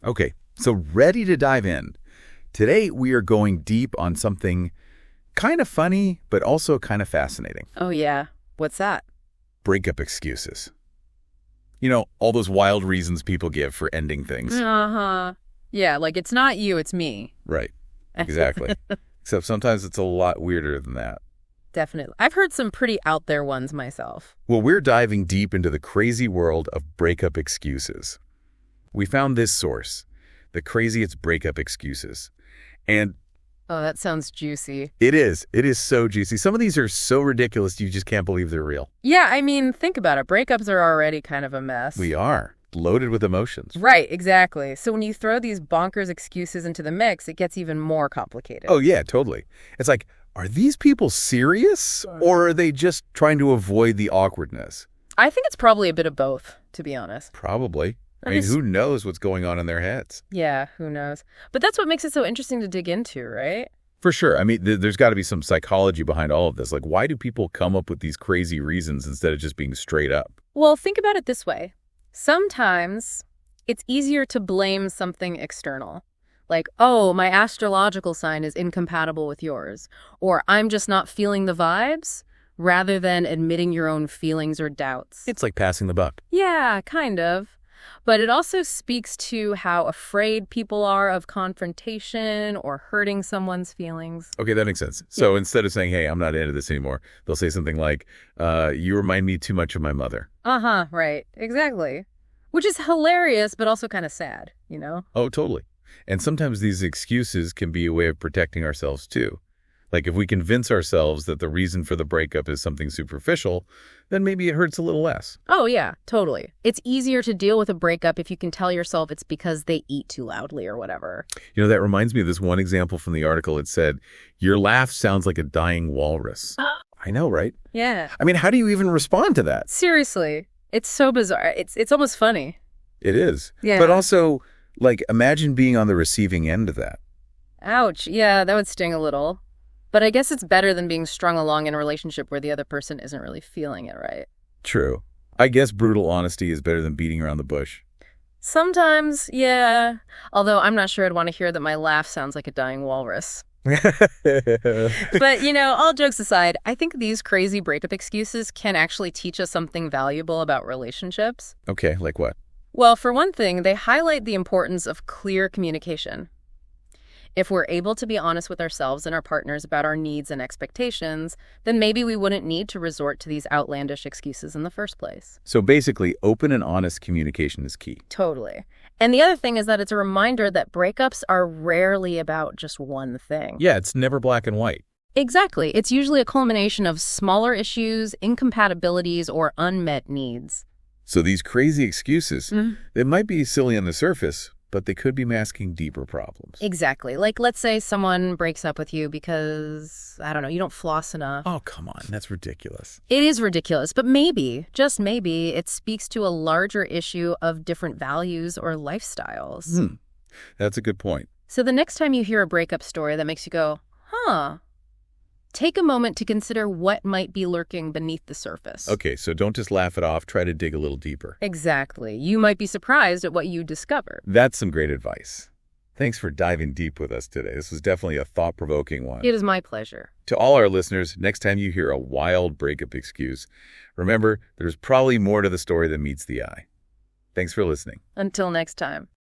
Okay, so ready to dive in. Today we are going deep on something kind of funny, but also kind of fascinating. Oh, yeah. What's that? Breakup excuses. You know, all those wild reasons people give for ending things. Uh-huh. Yeah, like it's not you, it's me. Right, exactly. Except sometimes it's a lot weirder than that. Definitely. I've heard some pretty out there ones myself. Well, we're diving deep into the crazy world of breakup excuses. We found this source, the Craziest Breakup Excuses. And Oh, that sounds juicy. it is so juicy. Some of these are so ridiculous you just can't believe they're real. Yeah, I mean, think about it. Breakups are already kind of a mess. We are loaded with emotions. Right, exactly. So when you throw these bonkers excuses into the mix, it gets even more complicated. Oh, yeah, totally. It's like, are these people serious or are they just trying to avoid the awkwardness? I think it's probably a bit of both, to be honest. Probably. I mean, who knows what's going on in their heads? Yeah, who knows? But that's what makes it so interesting to dig into, right? For sure. I mean, there's got to be some psychology behind all of this. Like, why do people come up with these crazy reasons instead of just being straight up? Well, think about it this way. Sometimes it's easier to blame something external. Like, oh, my astrological sign is incompatible with yours. Or I'm just not feeling the vibes, rather than admitting your own feelings or doubts. It's like passing the buck. Yeah, kind of. But it also speaks to how afraid people are of confrontation or hurting someone's feelings. Okay, that makes sense. So instead of saying, hey, I'm not into this anymore, they'll say something like, you remind me too much of my mother. Uh-huh, right. Exactly. Which is hilarious, but also kind of sad, you know? Oh, totally. And sometimes these excuses can be a way of protecting ourselves, too. Like if we convince ourselves that the reason for the breakup is something superficial, then maybe it hurts a little less. Oh, yeah, totally. It's easier to deal with a breakup if you can tell yourself it's because they eat too loudly or whatever. You know, that reminds me of this one example from the article. It said, your laugh sounds like a dying walrus. I know, right? Yeah. I mean, how do you even respond to that? Seriously. It's so bizarre. It's almost funny. It is. Yeah. But also, like, imagine being on the receiving end of that. Ouch. Yeah, that would sting a little. But I guess it's better than being strung along in a relationship where the other person isn't really feeling it right. True. I guess brutal honesty is better than beating around the bush. Sometimes, yeah. Although I'm not sure I'd want to hear that my laugh sounds like a dying walrus. But, you know, all jokes aside, I think these crazy breakup excuses can actually teach us something valuable about relationships. Okay, like what? Well, for one thing, they highlight the importance of clear communication. If we're able to be honest with ourselves and our partners about our needs and expectations, then maybe we wouldn't need to resort to these outlandish excuses in the first place. So basically, open and honest communication is key. Totally. And the other thing is that it's a reminder that breakups are rarely about just one thing. Yeah, it's never black and white. Exactly. It's usually a culmination of smaller issues, incompatibilities, or unmet needs. So these crazy excuses, they might be silly on the surface, but they could be masking deeper problems. Exactly. Like, let's say someone breaks up with you because, I don't know, you don't floss enough. Oh, come on. That's ridiculous. It is ridiculous, but maybe, just maybe, it speaks to a larger issue of different values or lifestyles. That's a good point. So the next time you hear a breakup story that makes you go, huh, take a moment to consider what might be lurking beneath the surface. Okay, so don't just laugh it off. Try to dig a little deeper. Exactly. You might be surprised at what you discover. That's some great advice. Thanks for diving deep with us today. This was definitely a thought-provoking one. It is my pleasure. To all our listeners, next time you hear a wild breakup excuse, remember, there's probably more to the story than meets the eye. Thanks for listening. Until next time.